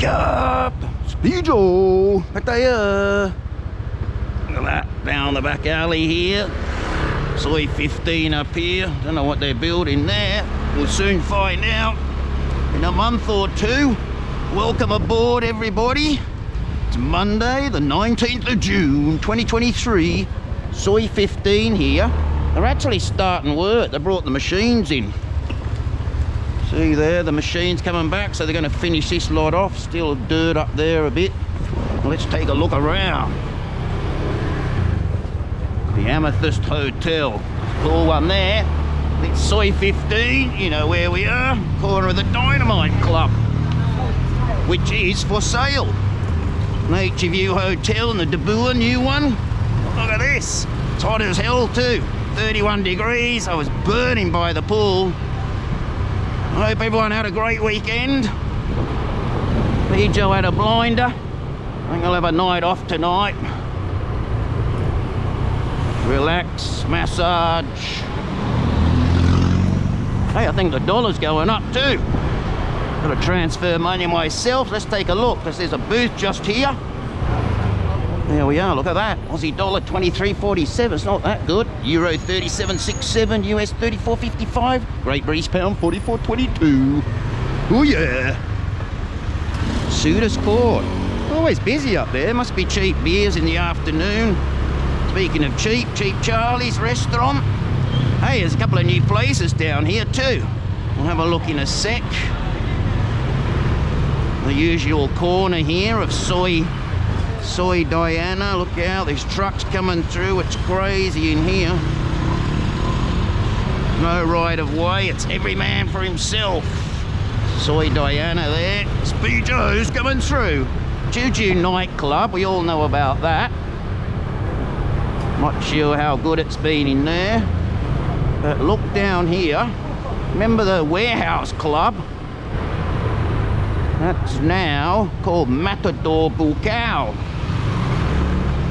up! Speedo! Pattaya! Look at that, down the back alley here. Soi 15 up here. Don't know what they're building there. We'll soon find out in a month or two. Welcome aboard, everybody. It's Monday, the 19th of June, 2023. Soi 15 here. They're actually starting work. They brought the machines in. See there, the machine's coming back, so they're going to finish this lot off. Still dirt up there a bit. Let's take a look around. The Amethyst Hotel. Cool one there. It's Soi 15, you know where we are. Corner of the Dynamite Club, which is for sale. Nature View Hotel in the Dabua, new one. Look at this. It's hot as hell too. 31 degrees. I was burning by the pool. I hope everyone had a great weekend. Joe had a blinder. I think I'll have a night off tonight. Relax, massage. Hey, I think the dollar's going up too. Got to transfer money myself. Let's take a look, because there's a booth just here. There we are, look at that. Aussie dollar 23.47, it's not that good. Euro 37.67, US 34.55. Great British pound 44.22. Oh yeah. Suitors Court. Always busy up there. Must be cheap beers in the afternoon. Speaking of cheap, Cheap Charlie's restaurant. Hey, there's a couple of new places down here too. We'll have a look in a sec. The usual corner here of Soi Diana. Look out, there's trucks coming through. It's crazy in here. No right of way, it's every man for himself. Soi Diana there. Speedo's coming through. Juju nightclub, we all know about that. Not sure how good it's been in there. But look down here. Remember the warehouse club? That's now called Soi Buakhao.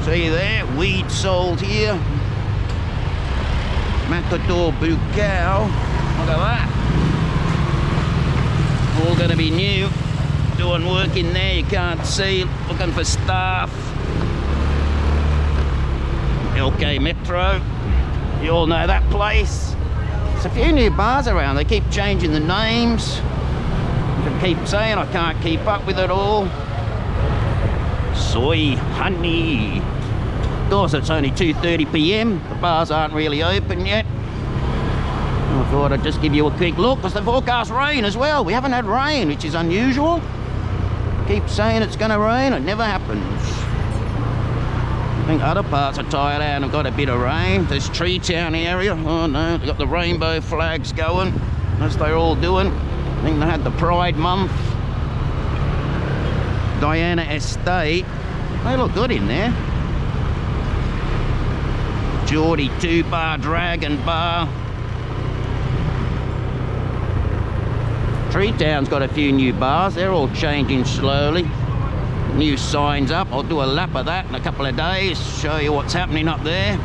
See there, weed sold here. Soi Buakhao. Look at that. All going to be new. Doing work in there, you can't see. Looking for staff. LK Metro. You all know that place. There's a few new bars around. They keep changing the names. I keep saying I can't keep up with it all. Soi Honey. Of course, it's only 2:30 p.m. The bars aren't really open yet. I thought I'd just give you a quick look, because they forecast rain as well. We haven't had rain, which is unusual. Keep saying it's going to rain, it never happens. I think other parts of Thailand have got a bit of rain. This Tree Town area, oh no, they've got the rainbow flags going, as they're all doing. I think they had the Pride Month. Diana Estate. They look good in there. Geordie 2 Bar, Dragon Bar. Tree Town's got a few new bars. They're all changing slowly. New signs up. I'll do a lap of that in a couple of days. Show you what's happening up there.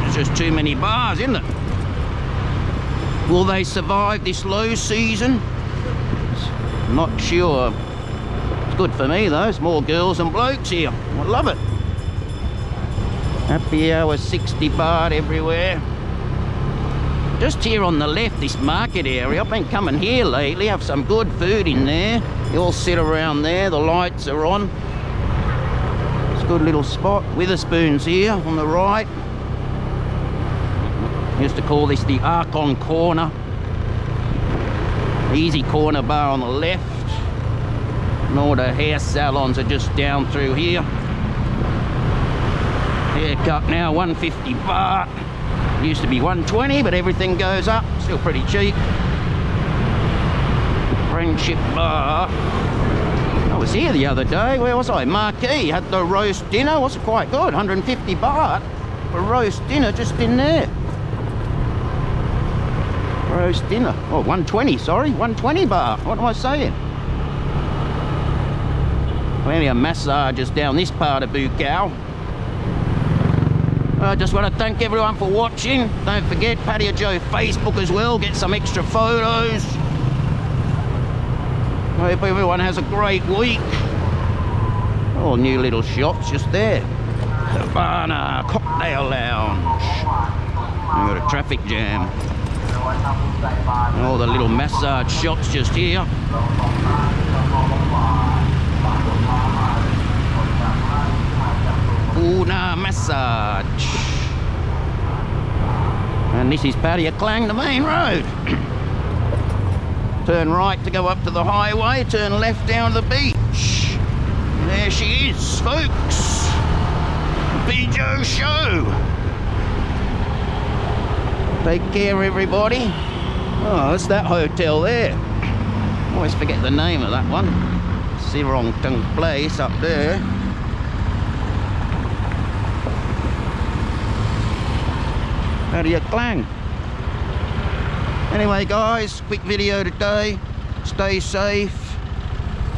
There's just too many bars, isn't it? Will they survive this low season? Not sure. It's good for me though. It's more girls and blokes here. I love it. Happy hour 60 baht everywhere. Just here on the left, this market area. I've been coming here lately. Have some good food in there. You all sit around there. The lights are on. It's a good little spot. Witherspoon's here on the right. Used to call this the Archon Corner. Easy Corner bar on the left. And all the hair salons are just down through here. Haircut now 150 baht. Used to be 120, but everything goes up. Still pretty cheap. Friendship Bar. I was here the other day. Where was I? Marquee. Had the roast dinner. Was quite good. 150 baht for roast dinner just in there. Roast dinner. Oh, 120, sorry. 120 baht. What am I saying? Plenty of massages down this part of Buakhao. I just want to thank everyone for watching. Don't forget Pattaya Joe Facebook as well. Get some extra photos. Hope everyone has a great week. Oh, new little shops just there. Havana Cocktail Lounge. We've got a traffic jam. And all the little massage shops just here. Una massage. And this is Pattaya Klang, the main road. Turn right to go up to the highway, turn left down to the beach. And there she is, folks. Bijo Show. Take care, everybody. Oh, that's that hotel there. Always forget the name of that one. Sirong Tung Place up there. Pattaya Klang. Anyway, guys, quick video today. Stay safe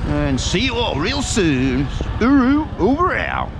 and see you all real soon. Uru, over out.